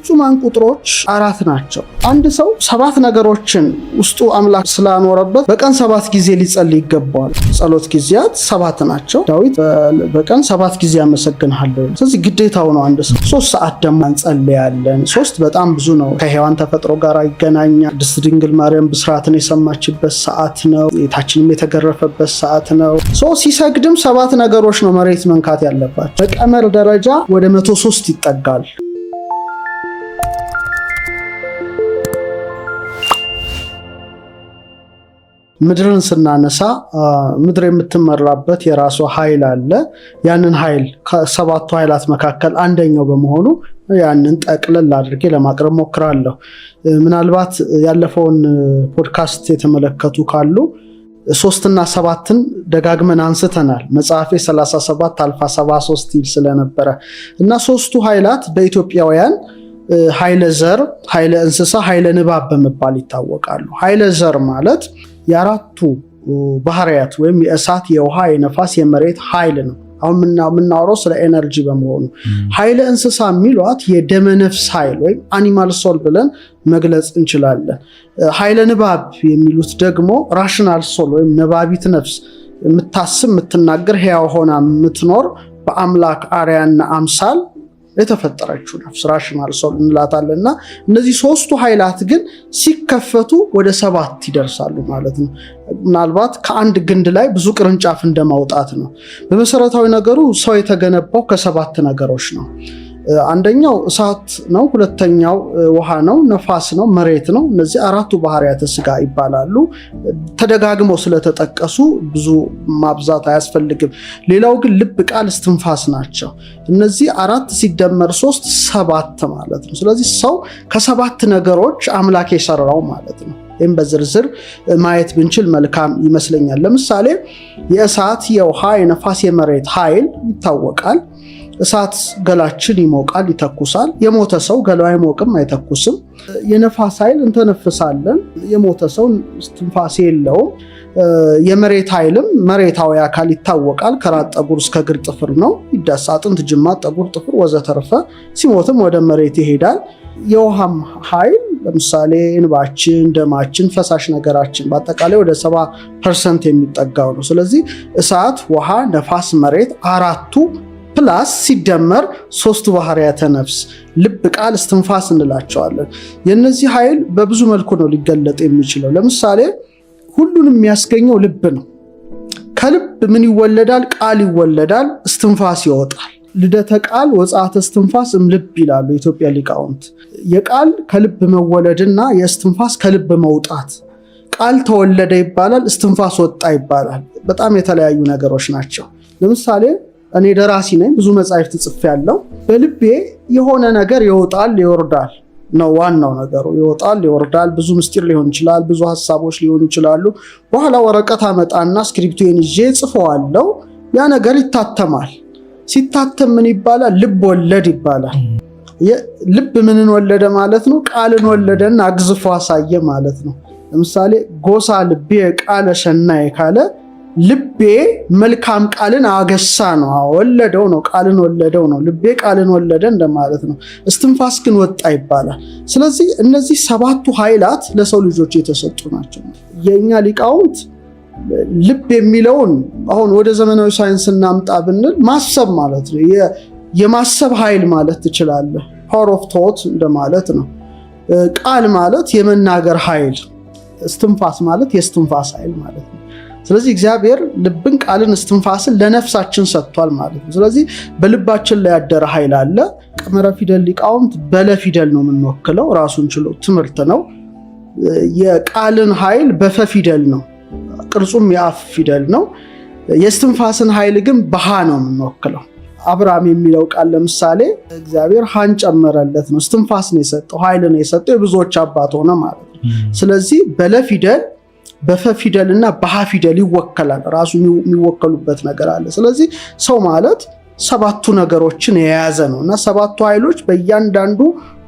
ፍጹማን ቁጥሮች 4 ናቸው። አንድ ሰው 7 ነገሮችን ውስጡ አምላክ ስላኖረበት በቀን 7 ጊዜ ሊጸልይ ይገባዋል። ጸሎት ጊዜያት 7 ናቸው። ዳዊት በቀን 7 ጊዜ ያመሰግንሃለሁ። ስለዚህ ግዴታው ነው አንድ ሰው። 3 ሰዓት ደግሞ እንጸልያለን። 3 በጣም ብዙ ነው። ከሔዋን ተፈጥሮ ጋር ይገናኛል። ቅድስት ድንግል ማርያም ብስራትን የሰማችበት ሰዓት ነው። ጌታችንም የተገረፈበት ሰዓት ነው። ሲሰግድም 7 ነገሮች ነው መሬት መንካት ያለባቸው። በቀመር ደረጃ ወደ 103 ይጠጋል። ምድርን ስናነሳ ምድር የምትመራበት የራሷ ኃይል አለ። ያንን ኃይል ከ7ቱ ኃይላት መካከል አንደኛው በመሆኑ ያንን ጠቅለል አድርጌ ለማቅረብ ሞክራለሁ። ምናልባት ያለፈውን ፖድካስት የተመለከቱ ካሉ 3 እና 7ን ደጋግመን አንስተናል። መጽሐፌ 37 አልፋ 73 ይል ስለነበረ እና 3ቱ ኃይላት በኢትዮጵያውያን ኃይለ ዘር፣ ኃይለ እንስሳ፣ ኃይለ ንባብ በመባል ይታወቃሉ። ኃይለ ዘር ማለት የአራቱ ባህሪያት ወይም የእሳት፣ የውሃ፣ የነፋስ፣ የመሬት ኃይል ነው። አሁን የምናወራው ስለ ኤነርጂ በመሆኑ ኃይለ እንስሳ የሚሏት የደመነፍስ ኃይል ወይም አኒማል ሶል ብለን መግለጽ እንችላለን። ኃይለ ንባብ የሚሉት ደግሞ ራሽናል ሶል ወይም ነባቢት ነፍስ፣ የምታስብ የምትናገር፣ ሕያው ሆና የምትኖር በአምላክ አርአያና አምሳል የተፈጠረችው ነፍስ ራሽናል ሶል እንላታለንና እነዚህ 3ቱ ኃይላት ግን ሲከፈቱ ወደ 7 ይደርሳሉ ማለት ነው። ምናልባት ከአንድ ግንድ ላይ ብዙ ቅርንጫፍ እንደማውጣት ነው። በመሰረታዊ ነገሩ ሰው የተገነባው ከ7 ነገሮች ነው። አንደኛው እሳት ነው፣ ሁለተኛው ውሃ ነው፣ ነፋስ ነው፣ መሬት ነው። እነዚህ 4ቱ ባህሪያተ ሥጋ ይባላሉ። ተደጋግመው ስለተጠቀሱ ብዙ ማብዛት አያስፈልግም። ሌላው ግን ልብ፣ ቃል፣ እስትንፋስ ናቸው። እነዚህ 4 ሲደመር 3 7 ማለት ነው። ስለዚህ ሰው ከ7 ነገሮች አምላክ የሰራው ማለት ነው። ይህም በዝርዝር ማየት ብንችል መልካም ይመስለኛል። ለምሳሌ የእሳት፣ የውሃ፣ የነፋስ፣ የመሬት ኃይል ይታወቃል። እሳት ገላችን ይሞቃል፣ ይተኩሳል። የሞተ ሰው ገላው አይሞቅም፣ አይተኩስም። የነፋስ ኃይል እንተነፍሳለን። የሞተ ሰው እስትንፋስ የለውም። የመሬት ኃይልም መሬታዊ አካል ይታወቃል። ከራስ ጠጉር እስከ እግር ጥፍር ነው። ይዳሳ አጥንት፣ ጅማት፣ ጠጉር፣ ጥፍር ወዘተርፈ ሲሞትም ወደ መሬት ይሄዳል። የውሃም ኃይል ለምሳሌ እንባችን፣ ደማችን፣ ፈሳሽ ነገራችን በአጠቃላይ ወደ 70% የሚጠጋው ነው። ስለዚህ እሳት፣ ውሃ፣ ነፋስ፣ መሬት 4ቱ ፕላስ ሲደመር 3ቱ ባህሪያተ ነፍስ ልብ፣ ቃል፣ እስትንፋስ እንላቸዋለን። የነዚህ ኃይል በብዙ መልኩ ነው ሊገለጥ የሚችለው። ለምሳሌ ሁሉንም የሚያስገኘው ልብ ነው። ከልብ ምን ይወለዳል? ቃል ይወለዳል፣ እስትንፋስ ይወጣል። ልደተ ቃል ወጻተ እስትንፋስ እምልብ ይላሉ የኢትዮጵያ ሊቃውንት። የቃል ከልብ መወለድና የእስትንፋስ ከልብ መውጣት። ቃል ተወለደ ይባላል፣ እስትንፋስ ወጣ ይባላል። በጣም የተለያዩ ነገሮች ናቸው። ለምሳሌ እኔ ደራሲ ነኝ፣ ብዙ መጻሕፍት ጽፌያለሁ። በልቤ የሆነ ነገር ይወጣል ይወርዳል ነው ዋናው ነገሩ። ይወጣል ይወርዳል፣ ብዙ ምስጢር ሊሆን ይችላል፣ ብዙ ሐሳቦች ሊሆኑ ይችላሉ። በኋላ ወረቀት አመጣና ስክሪፕቱን ይዤ ጽፈዋለሁ። ያ ነገር ይታተማል። ሲታተም ምን ይባላል? ልብ ወለድ ይባላል። ልብ ምንን ወለደ ማለት ነው? ቃልን ወለደና አግዝፎ አሳየ ማለት ነው። ለምሳሌ ጎሳ ልቤ ቃለ ሰናየ ካለ ልቤ መልካም ቃልን አገሳ ነው፣ ወለደው ነው፣ ቃልን ወለደው ነው። ልቤ ቃልን ወለደ እንደማለት ነው። እስትንፋስ ግን ወጣ ይባላል። ስለዚህ እነዚህ 7ቱ ኃይላት ለሰው ልጆች የተሰጡ ናቸው። የኛ ሊቃውንት ልብ የሚለውን አሁን ወደ ዘመናዊ ሳይንስ እናምጣ ብንል ማሰብ ማለት ነው። የማሰብ ኃይል ማለት ትችላለህ። ፓወር ኦፍ ቶት እንደማለት ነው። ቃል ማለት የመናገር ኃይል፣ እስትንፋስ ማለት የእስትንፋስ ኃይል ማለት ነው። ስለዚህ እግዚአብሔር ልብን፣ ቃልን፣ እስትንፋስን ለነፍሳችን ሰጥቷል ማለት ነው። ስለዚህ በልባችን ላይ ያደረ ኃይል አለ። ቀመረ ፊደል ሊቃውንት በለፊደል ነው የምንወክለው፣ ራሱን ችሎ ትምህርት ነው። የቃልን ኃይል በፈ ፊደል ነው፣ ቅርጹም የአፍ ፊደል ነው። የእስትንፋስን ኃይል ግን በሃ ነው የምንወክለው። አብርሃም የሚለው ቃል ለምሳሌ እግዚአብሔር ሃን ጨመረለት ነው፣ እስትንፋስ ነው የሰጠው፣ ኃይል ነው የሰጠው፣ የብዙዎች አባት ሆነ ማለት ነው። ስለዚህ በለፊደል በፈ ፊደል እና በሃ ፊደል ይወከላል። ራሱ የሚወከሉበት ነገር አለ። ስለዚህ ሰው ማለት 7ቱ ነገሮችን የያዘ ነው እና 7ቱ ኃይሎች በእያንዳንዱ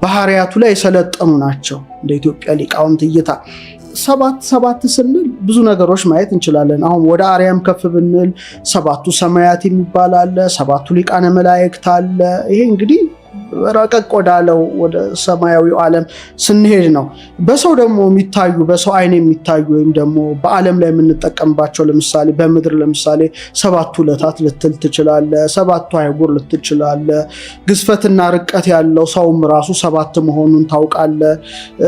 ባህሪያቱ ላይ የሰለጠኑ ናቸው። እንደ ኢትዮጵያ ሊቃውንት እይታ 7 ስንል ብዙ ነገሮች ማየት እንችላለን። አሁን ወደ አርያም ከፍ ብንል 7ቱ ሰማያት የሚባል አለ፣ 7ቱ ሊቃነ መላእክት አለ። ይሄ እንግዲህ ረቀቅ ወዳለው ወደ ሰማያዊው ዓለም ስንሄድ ነው። በሰው ደግሞ የሚታዩ በሰው አይን የሚታዩ ወይም ደግሞ በዓለም ላይ የምንጠቀምባቸው ለምሳሌ በምድር ለምሳሌ 7 ዕለታት ልትል ትችላለህ፣ 7 አህጉር ልትል ትችላለህ። ግዝፈትና ርቀት ያለው ሰውም ራሱ 7 መሆኑን ታውቃለህ።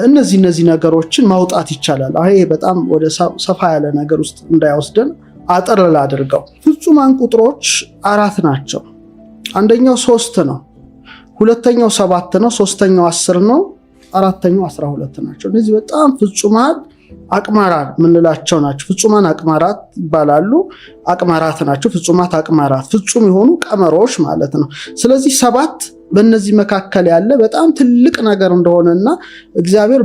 እነዚህ ነገሮችን ማውጣት ይቻላል። ይሄ በጣም ወደ ሰፋ ያለ ነገር ውስጥ እንዳይወስደን አጠር ላድርገው። ፍጹማን ቁጥሮች 4 ናቸው። አንደኛው 3 ነው፣ ሁለተኛው 7 ነው፣ ሶስተኛው 10 ነው፣ አራተኛው 12 ናቸው። እነዚህ በጣም ፍጹማን አቅማራት ምንላቸው ናቸው። ፍጹማን አቅማራት ይባላሉ። አቅማራት ናቸው። ፍጹማት አቅማራት ፍጹም የሆኑ ቀመሮች ማለት ነው። ስለዚህ 7 በእነዚህ መካከል ያለ በጣም ትልቅ ነገር እንደሆነና እግዚአብሔር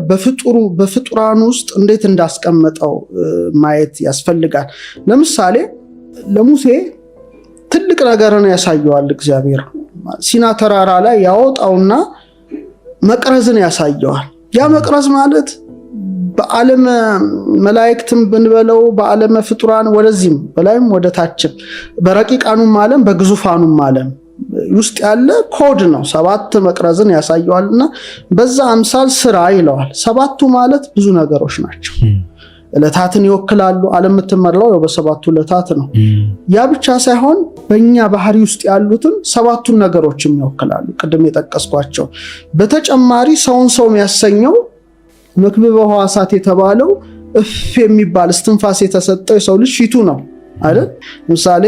በፍጡራን ውስጥ እንዴት እንዳስቀመጠው ማየት ያስፈልጋል። ለምሳሌ ለሙሴ ትልቅ ነገርን ያሳየዋል እግዚአብሔር። ሲና ተራራ ላይ ያወጣውና መቅረዝን ያሳየዋል። ያ መቅረዝ ማለት በዓለም መላእክትም ብንበለው በዓለም ፍጡራን ወደዚህም በላይም ወደ ታችም በረቂቃኑም ዓለም በግዙፋኑም ዓለም ውስጥ ያለ ኮድ ነው። 7 መቅረዝን ያሳየዋልና በዛ አምሳል ስራ ይለዋል። 7ቱ ማለት ብዙ ነገሮች ናቸው። ዕለታትን ይወክላሉ። ዓለም የምትመራው በ7ቱ ዕለታት ነው። ያ ብቻ ሳይሆን በእኛ ባህሪ ውስጥ ያሉትን 7ቱን ነገሮችም ይወክላሉ፣ ቅድም የጠቀስኳቸው። በተጨማሪ ሰውን ሰው የሚያሰኘው መክብበ ሕዋሳት የተባለው እፍ የሚባል እስትንፋስ የተሰጠው የሰው ልጅ ፊቱ ነው አይደል? ምሳሌ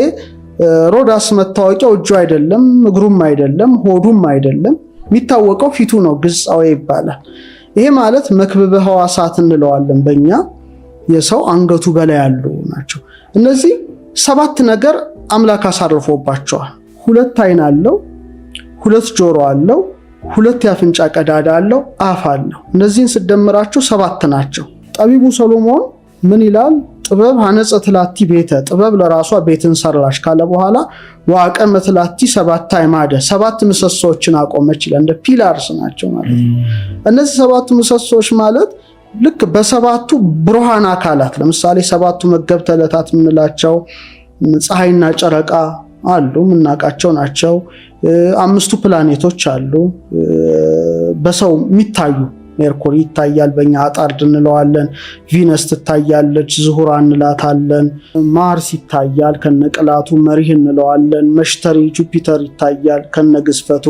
ሮዳስ መታወቂያው እጁ አይደለም፣ እግሩም አይደለም፣ ሆዱም አይደለም። የሚታወቀው ፊቱ ነው፣ ግጻዌ ይባላል። ይሄ ማለት መክብበ ሕዋሳት እንለዋለን በእኛ የሰው አንገቱ በላይ ያሉ ናቸው። እነዚህ 7 ነገር አምላክ አሳርፎባቸዋል። 2 አይን አለው፣ 2 ጆሮ አለው፣ 2 የአፍንጫ ቀዳዳ አለው፣ አፍ አለው። እነዚህን ስደምራቸው 7 ናቸው። ጠቢቡ ሰሎሞን ምን ይላል? ጥበብ ሐነጸት ላቲ ቤተ፣ ጥበብ ለራሷ ቤትን ሰራሽ ካለ በኋላ ወአቀመት ላቲ 7 አዕማደ፣ 7 ምሰሶችን አቆመች ይላል። እንደ ፒላርስ ናቸው ማለት ነው። እነዚህ 7 ምሰሶች ማለት ልክ በ7ቱ ብሩሃን አካላት ለምሳሌ 7ቱ መገብተ ዕለታት የምንላቸው ፀሐይና ጨረቃ አሉ፣ የምናውቃቸው ናቸው። 5ቱ ፕላኔቶች አሉ በሰው የሚታዩ። ሜርኩሪ ይታያል፣ በእኛ አጣርድ እንለዋለን። ቪነስ ትታያለች፣ ዝሁራ እንላታለን። ማርስ ይታያል ከነቅላቱ፣ መሪህ እንለዋለን። መሽተሪ ጁፒተር ይታያል ከነግዝፈቱ፣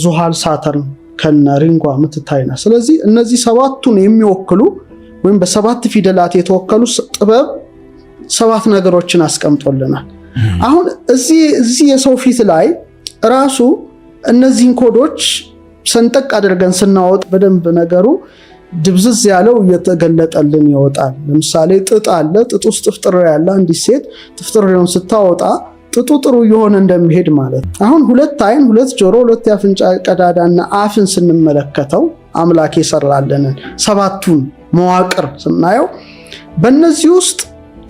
ዙሃል ሳተርን ከነሪንጓ ምትታይና። ስለዚህ እነዚህ 7ቱን የሚወክሉ ወይም በ7 ፊደላት የተወከሉ ጥበብ 7 ነገሮችን አስቀምጦልናል። አሁን እዚህ የሰው ፊት ላይ ራሱ እነዚህን ኮዶች ሰንጠቅ አድርገን ስናወጥ በደንብ ነገሩ ድብዝዝ ያለው እየተገለጠልን ይወጣል። ለምሳሌ ጥጥ አለ። ጥጥ ውስጥ ጥፍጥሬ ያለ አንዲት ሴት ጥፍጥሬውን ስታወጣ ጥጡ ጥሩ እየሆነ እንደሚሄድ ማለት። አሁን 2 አይን፣ 2 ጆሮ፣ 2 የአፍንጫ ቀዳዳና አፍን ስንመለከተው አምላክ የሰራልንን 7ቱን መዋቅር ስናየው በእነዚህ ውስጥ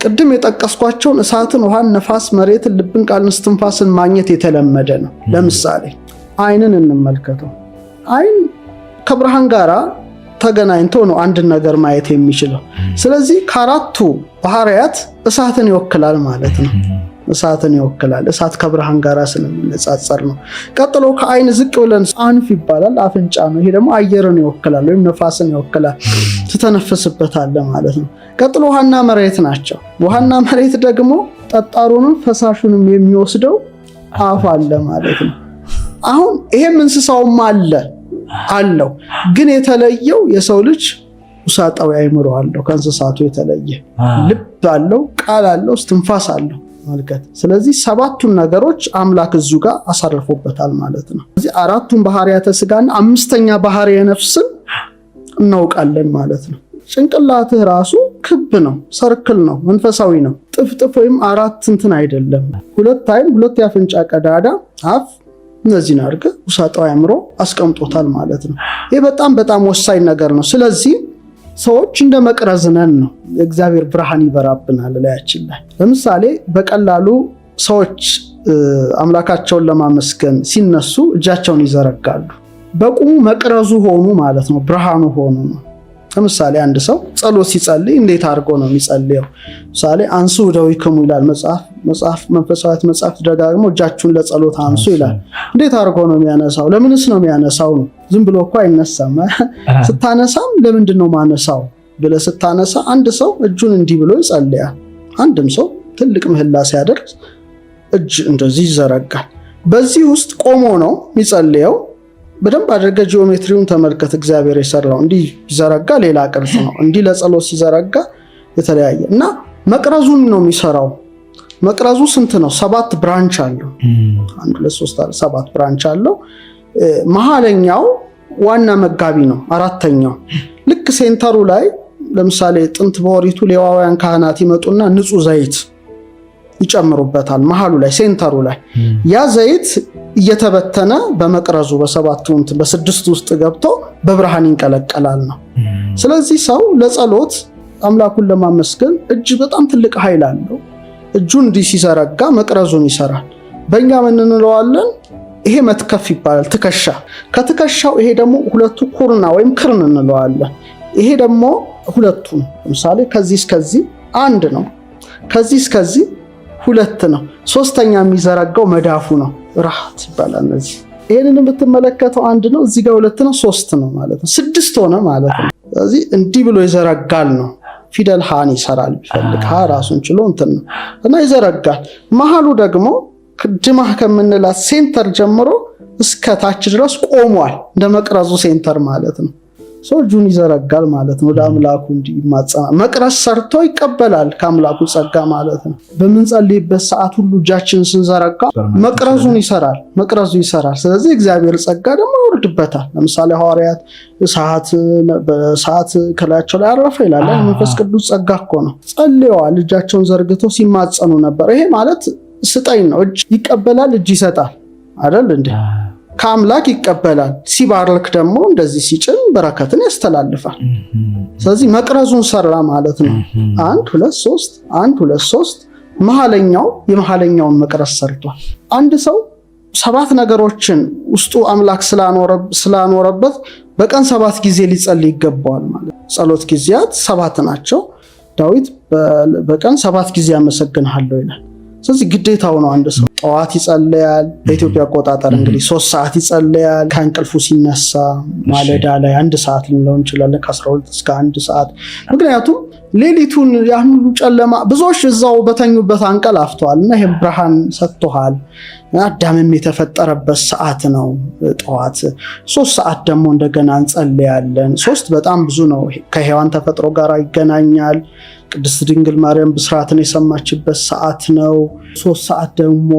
ቅድም የጠቀስኳቸውን እሳትን፣ ውሃን፣ ነፋስ፣ መሬትን፣ ልብን፣ ቃልን፣ እስትንፋስን ማግኘት የተለመደ ነው። ለምሳሌ አይንን እንመልከተው። አይን ከብርሃን ጋር ተገናኝቶ ነው አንድ ነገር ማየት የሚችለው። ስለዚህ ከ4ቱ ባህሪያት እሳትን ይወክላል ማለት ነው። እሳትን ይወክላል። እሳት ከብርሃን ጋር ስለሚነጻጸር ነው። ቀጥሎ ከአይን ዝቅ ብለን አንፍ ይባላል፣ አፍንጫ ነው። ይሄ ደግሞ አየርን ይወክላል ወይም ነፋስን ይወክላል፣ ትተነፍስበታለህ ማለት ነው። ቀጥሎ ውሃና መሬት ናቸው። ውሃና መሬት ደግሞ ጠጣሩንም ፈሳሹንም የሚወስደው አፍ አለ ማለት ነው። አሁን ይሄም እንስሳውም አለው፣ ግን የተለየው የሰው ልጅ ውሳጣዊ አእምሮ አለው። ከእንስሳቱ የተለየ ልብ አለው፣ ቃል አለው፣ እስትንፋስ አለው መልከት። ስለዚህ 7ቱን ነገሮች አምላክ እዚሁ ጋር አሳርፎበታል ማለት ነው። ስለዚህ 4ቱን ባህሪያተ ስጋና 5ኛ ባህሪየ ነፍስን እናውቃለን ማለት ነው። ጭንቅላትህ ራሱ ክብ ነው፣ ሰርክል ነው፣ መንፈሳዊ ነው። ጥፍጥፍ ወይም 4 እንትን አይደለም። 2 አይን፣ 2 የአፍንጫ ቀዳዳ፣ አፍ፣ እነዚህን አድርገህ ውሳጣዊ አእምሮ አስቀምጦታል ማለት ነው። ይህ በጣም ወሳኝ ነገር ነው። ስለዚህ ሰዎች እንደ መቅረዝ ነን ነው። የእግዚአብሔር ብርሃን ይበራብናል ላያችን ላይ። ለምሳሌ በቀላሉ ሰዎች አምላካቸውን ለማመስገን ሲነሱ እጃቸውን ይዘረጋሉ። በቁሙ መቅረዙ ሆኑ ማለት ነው፣ ብርሃኑ ሆኑ ነው። ለምሳሌ አንድ ሰው ጸሎት ሲጸልይ እንዴት አድርጎ ነው የሚጸልየው? ለምሳሌ አንሱ እደዊክሙ ይላል መጽሐፍ መንፈሳዊት መጽሐፍ ደጋግሞ እጃችሁን ለጸሎት አንሱ ይላል። እንዴት አድርጎ ነው የሚያነሳው? ለምንስ ነው የሚያነሳው ነው? ዝም ብሎ እኮ አይነሳም። ስታነሳም ለምንድን ነው ማነሳው ብለህ ስታነሳ አንድ ሰው እጁን እንዲህ ብሎ ይጸልያል። አንድም ሰው ትልቅ ምህላ ሲያደርግ እጅ እንደዚህ ይዘረጋል። በዚህ ውስጥ ቆሞ ነው የሚጸልየው። በደንብ አድርገህ ጂኦሜትሪውን ተመልከት። እግዚአብሔር የሰራው እንዲህ ሲዘረጋ ሌላ ቅርጽ ነው፣ እንዲህ ለጸሎት ሲዘረጋ የተለያየ እና መቅረዙን ነው የሚሰራው። መቅረዙ ስንት ነው? 7 ብራንች አለው። 1 2 3 4 7 ብራንች አለው። መሃለኛው ዋና መጋቢ ነው። 4ኛው ልክ ሴንተሩ ላይ ለምሳሌ ጥንት በኦሪቱ ሌዋውያን ካህናት ይመጡና ንጹህ ዘይት ይጨምሩበታል። መሃሉ ላይ ሴንተሩ ላይ ያ ዘይት እየተበተነ በመቅረዙ በ6 ውስጥ ገብቶ በብርሃን ይንቀለቀላል ነው። ስለዚህ ሰው ለጸሎት አምላኩን ለማመስገን እጅ በጣም ትልቅ ኃይል አለው። እጁን እንዲህ ሲዘረጋ መቅረዙን ይሰራል። በእኛ ምን እንለዋለን? ይሄ መትከፍ ይባላል። ትከሻ ከትከሻው ይሄ ደግሞ ሁለቱ ኩርና ወይም ክርን እንለዋለን። ይሄ ደግሞ ሁለቱም ለምሳሌ ከዚህ እስከዚህ 1 ነው፣ ከዚህ እስከዚህ 2 ነው። 3ኛ የሚዘረጋው መዳፉ ነው፣ ራህት ይባላል። እነዚህ ይሄንን የምትመለከተው 1 ነው፣ እዚህ ጋር 2 ነው፣ 3 ነው ማለት ነው። 6 ሆነ ማለት ነው። ስለዚህ እንዲህ ብሎ ይዘረጋል ነው። ፊደል ሃን ይሰራል ቢፈልግ ሃ ራሱን ችሎ እንትን ነው እና ይዘረጋል። መሃሉ ደግሞ ድማህ ከምንላት ሴንተር ጀምሮ እስከ ታች ድረስ ቆሟል፣ እንደ መቅረዙ ሴንተር ማለት ነው። ሰው እጁን ይዘረጋል ማለት ነው። ወደ አምላኩ እንዲማጸና መቅረዝ ሰርቶ ይቀበላል ከአምላኩ ጸጋ ማለት ነው። በምንጸልይበት ሰዓት ሁሉ እጃችንን ስንዘረጋ መቅረዙን ይሰራል፣ መቅረዙ ይሰራል። ስለዚህ እግዚአብሔር ጸጋ ደግሞ ይወርድበታል። ለምሳሌ ሐዋርያት በሰዓት ከላያቸው ላይ አረፈ ይላል። መንፈስ ቅዱስ ጸጋ እኮ ነው። ጸልየዋል፣ እጃቸውን ዘርግተው ሲማጸኑ ነበር። ይሄ ማለት ስጠኝ ነው። እጅ ይቀበላል፣ እጅ ይሰጣል አይደል እንዴ? ከአምላክ ይቀበላል። ሲባርክ ደግሞ እንደዚህ ሲጭን በረከትን ያስተላልፋል። ስለዚህ መቅረዙን ሰራ ማለት ነው። 1 2 3 1 2 3 የመሃለኛውን መቅረዝ ሰርቷል። አንድ ሰው 7 ነገሮችን ውስጡ አምላክ ስላኖረበት በቀን 7 ጊዜ ሊጸልይ ይገባዋል ማለት ነው። ጸሎት ጊዜያት 7 ናቸው። ዳዊት በቀን 7 ጊዜ አመሰግንሃለሁ ይላል። ስለዚህ ግዴታው ነው። አንድ ሰው ጠዋት ይጸልያል። በኢትዮጵያ አቆጣጠር እንግዲህ 3 ሰዓት ይጸልያል። ከእንቅልፉ ሲነሳ ማለዳ ላይ 1 ሰዓት ልንለው እንችላለን፣ ከ12 እስከ 1 ሰዓት። ምክንያቱም ሌሊቱን ያን ሁሉ ጨለማ ብዙዎች እዛው በተኙበት አንቀላፍተዋል እና ይሄን ብርሃን ሰጥቶሃል። አዳምም የተፈጠረበት ሰዓት ነው ጠዋት። 3 ሰዓት ደግሞ እንደገና እንጸልያለን። 3 በጣም ብዙ ነው። ከሔዋን ተፈጥሮ ጋር ይገናኛል። ቅድስት ድንግል ማርያም ብስራትን የሰማችበት ሰዓት ነው። 3 ሰዓት ደግሞ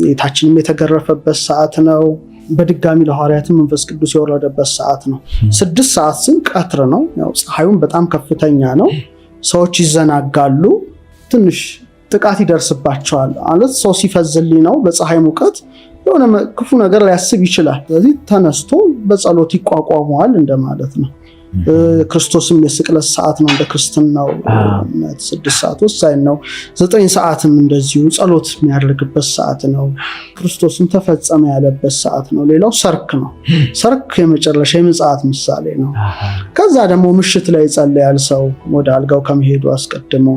ጌታችንም የተገረፈበት ሰዓት ነው። በድጋሚ ለሐዋርያትም መንፈስ ቅዱስ የወረደበት ሰዓት ነው። 6 ሰዓት ስን ቀትር ነው። ያው ፀሐዩም በጣም ከፍተኛ ነው። ሰዎች ይዘናጋሉ፣ ትንሽ ጥቃት ይደርስባቸዋል። ማለት ሰው ሲፈዝልኝ ነው በፀሐይ ሙቀት የሆነ ክፉ ነገር ሊያስብ ይችላል። ስለዚህ ተነስቶ በጸሎት ይቋቋመዋል እንደማለት ነው። ክርስቶስም የስቅለት ሰዓት ነው እንደ ክርስትናው 6 ሰዓት ወሳኝ ነው። 9 ሰዓትም እንደዚሁ ጸሎት የሚያደርግበት ሰዓት ነው። ክርስቶስም ተፈጸመ ያለበት ሰዓት ነው። ሌላው ሰርክ ነው። ሰርክ የመጨረሻ የምጽአት ምሳሌ ነው። ከዛ ደግሞ ምሽት ላይ ይጸልያል ሰው ወደ አልጋው ከመሄዱ አስቀድሞ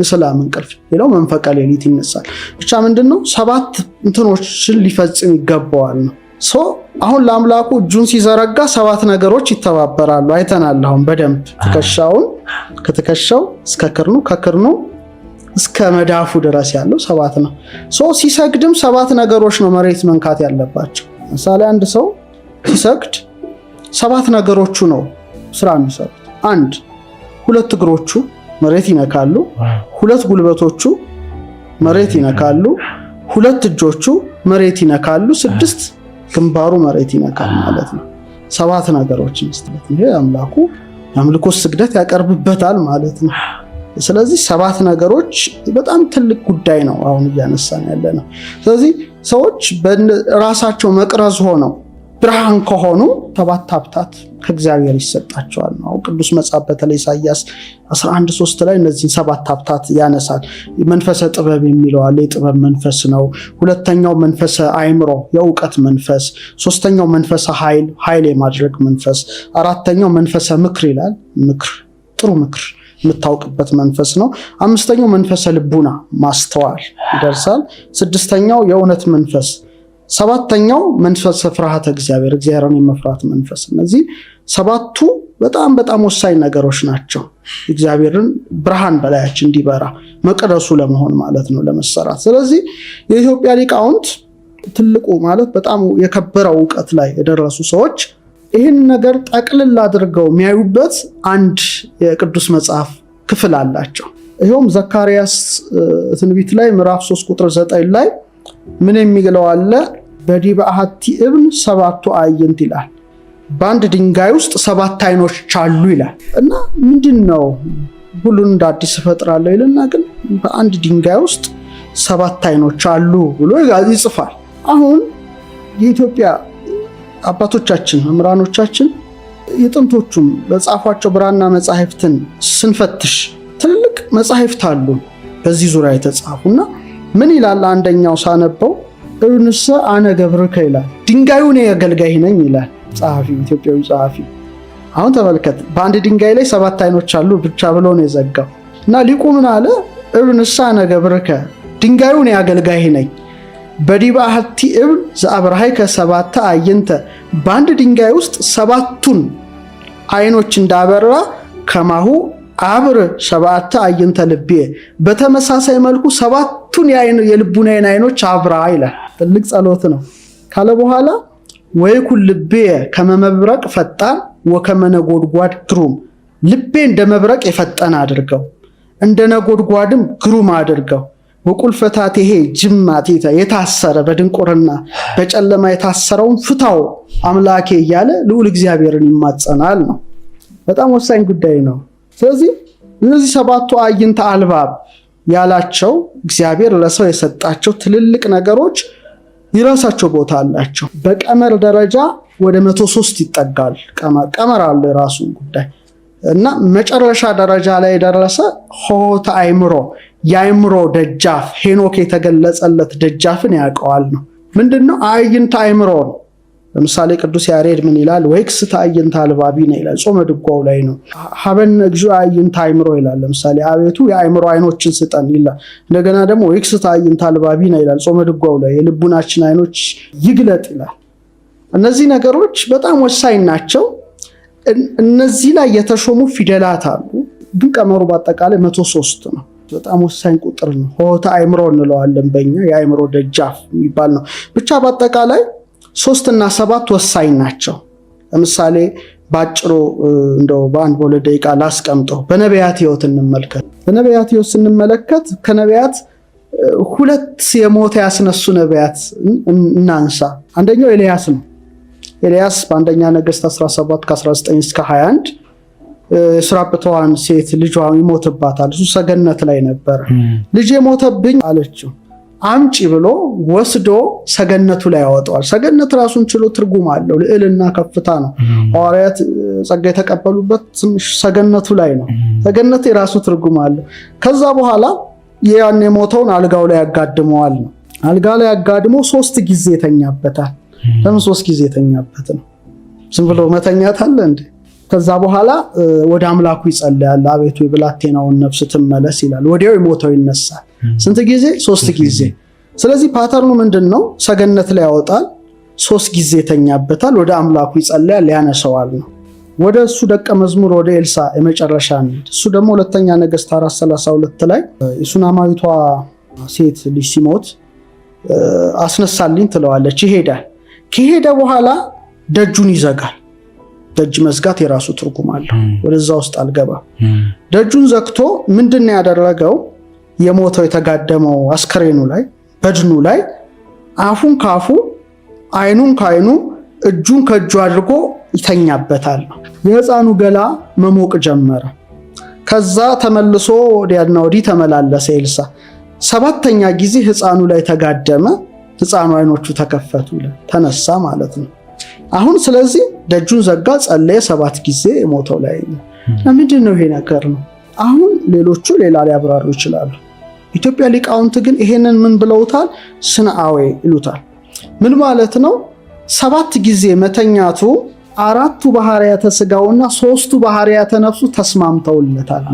የሰላም እንቅልፍ። ሌላው መንፈቀ ሌሊት ይነሳል። ብቻ ምንድነው 7 እንትኖችን ሊፈጽም ይገባዋል ነው። አሁን ለአምላኩ እጁን ሲዘረጋ 7 ነገሮች ይተባበራሉ። አይተናል አሁን በደንብ ከትከሻው እስከ ክርኑ፣ ከክርኑ እስከ መዳፉ ድረስ ያለው 7 ነው። ሲሰግድም 7 ነገሮች ነው መሬት መንካት ያለባቸው። ለምሳሌ አንድ ሰው ሲሰግድ 7 ነገሮቹ ነው ስራ የሚሰሩት። 1 2 እግሮቹ መሬት ይነካሉ። 2 ጉልበቶቹ መሬት ይነካሉ። 2 እጆቹ መሬት ይነካሉ። 6 ግንባሩ መሬት ይነካል ማለት ነው። 7 ነገሮችን መስጠት ይሄ አምላኩ የአምልኮ ስግደት ያቀርብበታል ማለት ነው። ስለዚህ 7 ነገሮች በጣም ትልቅ ጉዳይ ነው አሁን እያነሳን ያለ ነው። ስለዚህ ሰዎች በራሳቸው መቅረዝ ሆነው ብርሃን ከሆኑ 7 ሀብታት ከእግዚአብሔር ይሰጣቸዋል ነው ቅዱስ መጽሐፍ። በተለይ ኢሳይያስ 11:3 ላይ እነዚህን 7 ሀብታት ያነሳል። መንፈሰ ጥበብ የሚለው አለ፣ የጥበብ መንፈስ ነው። ሁለተኛው መንፈሰ አእምሮ፣ የእውቀት መንፈስ። ሶስተኛው መንፈሰ ኃይል የማድረግ መንፈስ። አራተኛው መንፈሰ ምክር ይላል፣ ምክር፣ ጥሩ ምክር የምታውቅበት መንፈስ ነው። አምስተኛው መንፈሰ ልቡና፣ ማስተዋል ይደርሳል። ስድስተኛው የእውነት መንፈስ። ሰባተኛው መንፈሰ ፍርሃተ እግዚአብሔር፣ እግዚአብሔርን የመፍራት መንፈስ። እነዚህ 7ቱ በጣም ወሳኝ ነገሮች ናቸው። እግዚአብሔርን ብርሃን በላያችን እንዲበራ መቅደሱ ለመሆን ማለት ነው፣ ለመሰራት። ስለዚህ የኢትዮጵያ ሊቃውንት ትልቁ ማለት በጣም የከበረው እውቀት ላይ የደረሱ ሰዎች ይህን ነገር ጠቅልል አድርገው የሚያዩበት አንድ የቅዱስ መጽሐፍ ክፍል አላቸው። ይኸውም ዘካርያስ ትንቢት ላይ ምዕራፍ 3 ቁጥር 9 ላይ ምን የሚለው አለ? በዲበ አሐቲ እብን 7 አዕይንት ይላል። በአንድ ድንጋይ ውስጥ 7 አይኖች አሉ ይላል። እና ምንድነው ሁሉን እንደ አዲስ እፈጥራለሁ ይልና ግን በአንድ ድንጋይ ውስጥ 7 አይኖች አሉ ብሎ ይጽፋል። አሁን የኢትዮጵያ አባቶቻችን መምህራኖቻችን የጥንቶቹም በጻፏቸው ብራና መጻሕፍትን ስንፈትሽ ትልልቅ መጻሕፍት አሉ በዚህ ዙሪያ የተጻፉና ምን ይላል? አንደኛው ሳነበው እብንሰ አነ ገብርከ ይላል። ድንጋዩ እኔ አገልጋይ ነኝ ይላል ጸሐፊው፣ ኢትዮጵያዊ ጸሐፊ። አሁን ተመልከት፣ በአንድ ድንጋይ ላይ 7 አይኖች አሉ ብቻ ብሎ ነው የዘጋው። እና ሊቁ ምን አለ? እብንሰ አነ ገብርከ፣ ድንጋዩ እኔ አገልጋይ ነኝ። በዲበ አሐቲ እብን ዘአብርሃይከ 7 አዕይንተ፣ በአንድ ድንጋይ ውስጥ 7ቱን አይኖች እንዳበራ ከማሁ አብር 7 አዕይንተ ልቤ፣ በተመሳሳይ መልኩ 7ቱን የልቡናዬን አይኖች አብራ ይላል። ትልቅ ጸሎት ነው ካለ በኋላ ወይኩን ልቤ ከመ መብረቅ ፈጣን ወከመ ነጎድጓድ ግሩም፣ ልቤ እንደ መብረቅ የፈጠነ አድርገው እንደ ነጎድጓድም ግሩም አድርገው። ወቁልፈታቲሄ ጅማቴተ፣ የታሰረ በድንቁርና በጨለማ የታሰረውን ፍታው አምላኬ እያለ ልዑል እግዚአብሔርን ይማጸናል ነው። በጣም ወሳኝ ጉዳይ ነው። ስለዚህ እነዚህ 7ቱ አዕይንተ አልባብ ያላቸው እግዚአብሔር ለሰው የሰጣቸው ትልልቅ ነገሮች የራሳቸው ቦታ አላቸው። በቀመር ደረጃ ወደ 103 ይጠጋል። ቀመር አለ የራሱ ጉዳይ እና መጨረሻ ደረጃ ላይ የደረሰ ሆታ አእምሮ፣ የአእምሮ ደጃፍ፣ ሄኖክ የተገለጸለት ደጃፍን ያውቀዋል ነው። ምንድነው? አዕይንተ አእምሮ ነው። ለምሳሌ ቅዱስ ያሬድ ምን ይላል? ወይክስተ አዕይንተ አልባቢነ ይላል። ጾመ ድጓው ላይ ነው። ሀበነ እግዚኦ አዕይንተ አእምሮ ይላል። ለምሳሌ አቤቱ የአእምሮ አይኖችን ስጠን ይላል። እንደገና ደግሞ ወይክስተ አዕይንተ አልባቢነ ይላል ጾመ ድጓው ላይ፣ የልቡናችን አይኖች ይግለጥ ይላል። እነዚህ ነገሮች በጣም ወሳኝ ናቸው። እነዚህ ላይ የተሾሙ ፊደላት አሉ። ግን ቀመሩ በአጠቃላይ 103 ነው። በጣም ወሳኝ ቁጥር ነው። ሆታ አእምሮ እንለዋለን በእኛ፣ የአእምሮ ደጃፍ የሚባል ነው። ብቻ በአጠቃላይ 3 እና 7 ወሳኝ ናቸው። ለምሳሌ ባጭሩ እንደው በአንድ በሁለት ደቂቃ ላስቀምጠው። በነቢያት ሕይወት እንመልከት። በነቢያት ሕይወት ስንመለከት ከነቢያት 2 የሞት ያስነሱ ነቢያት እናንሳ። አንደኛው ኤልያስ ነው። ኤልያስ በአንደኛ ነገሥት 17 ከ19 እስከ 21 የሱራጵታዋን ሴት ልጇ ይሞትባታል። እሱ ሰገነት ላይ ነበር። ልጄ ሞተብኝ አለችው። አምጪ ብሎ ወስዶ ሰገነቱ ላይ ያወጣዋል። ሰገነት ራሱን ችሎ ትርጉም አለው። ልዕልና ከፍታ ነው። ሐዋርያት ጸጋ የተቀበሉበት ሰገነቱ ላይ ነው። ሰገነት የራሱ ትርጉም አለው። ከዛ በኋላ ያን የሞተውን አልጋው ላይ ያጋድመዋል ነው። አልጋ ላይ ያጋድሞ 3 ጊዜ የተኛበታል። ለምን 3 ጊዜ የተኛበት ነው? ዝም ብሎ መተኛት አለ እንዴ? ከዛ በኋላ ወደ አምላኩ ይጸልያል። አቤቱ የብላቴናውን ነፍስ ትመለስ ይላል። ወዲያው የሞተው ይነሳል። ስንት ጊዜ? 3 ጊዜ። ስለዚህ ፓተርኑ ምንድነው? ሰገነት ላይ ያወጣል፣ 3 ጊዜ የተኛበታል፣ ወደ አምላኩ ይጸልያል፣ ያነሰዋል ነው። ወደ እሱ ደቀ መዝሙር ወደ ኤልሳ የመጨረሻ ነው። እሱ ደግሞ ሁለተኛ ነገሥት 4:32 ላይ የሱናማዊቷ ሴት ልጅ ሲሞት አስነሳልኝ ትለዋለች። ይሄዳል። ከሄደ በኋላ ደጁን ይዘጋል። ደጅ መዝጋት የራሱ ትርጉም አለው። ወደዛ ውስጥ አልገባም። ደጁን ዘግቶ ምንድነው ያደረገው? የሞተው የተጋደመው አስከሬኑ ላይ በድኑ ላይ አፉን ካፉ አይኑን ካይኑ እጁን ከእጁ አድርጎ ይተኛበታል። የሕፃኑ ገላ መሞቅ ጀመረ። ከዛ ተመልሶ ወዲያና ወዲህ ተመላለሰ ኤልሳ። 7ኛ ጊዜ ሕፃኑ ላይ ተጋደመ። ሕፃኑ አይኖቹ ተከፈቱ፣ ተነሳ ማለት ነው። አሁን ስለዚህ ደጁን ዘጋ፣ ጸለየ 7 ጊዜ ሞተው ላይ ለምንድን ነው ይሄ ነገር ነው? አሁን ሌሎቹ ሌላ ሊያብራሩ ይችላሉ። ኢትዮጵያ ሊቃውንት ግን ይሄንን ምን ብለውታል? ስንአዌ ይሉታል። ምን ማለት ነው? 7 ጊዜ መተኛቱ 4ቱ ባህሪያተ ሥጋውና 3ቱ ባህሪያተ ነፍሱ ተስማምተውለታል።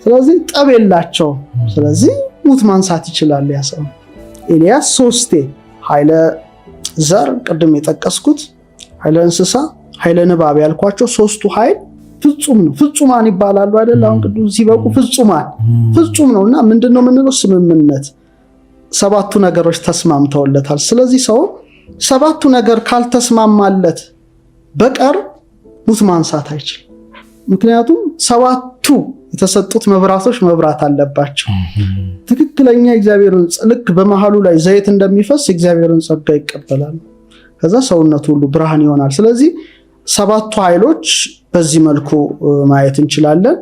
ስለዚህ ጠብ የላቸውም። ስለዚህ ሙት ማንሳት ይችላል ያ ሰው። ኤልያስ 3 ኃይለ ዘር ቅድም የጠቀስኩት ኃይለ እንስሳ ኃይለ ንባብ ያልኳቸው 3ቱ ኃይል ፍጹም ነው። ፍጹማን ይባላሉ አይደል? አሁን ቅዱስ ሲበቁ ፍጹማን ፍጹም ነውና ምንድነው የምንለው? ስምምነት 7ቱ ነገሮች ተስማምተውለታል። ስለዚህ ሰው 7ቱ ነገር ካልተስማማለት በቀር ሙት ማንሳት አይችልም። ምክንያቱም 7ቱ የተሰጡት መብራቶች መብራት አለባቸው። ትክክለኛ እግዚአብሔርን ልክ በመሃሉ ላይ ዘይት እንደሚፈስ እግዚአብሔርን ጸጋ ይቀበላል። ከዛ ሰውነቱ ሁሉ ብርሃን ይሆናል። ስለዚህ 7ቱ ኃይሎች በዚህ መልኩ ማየት እንችላለን።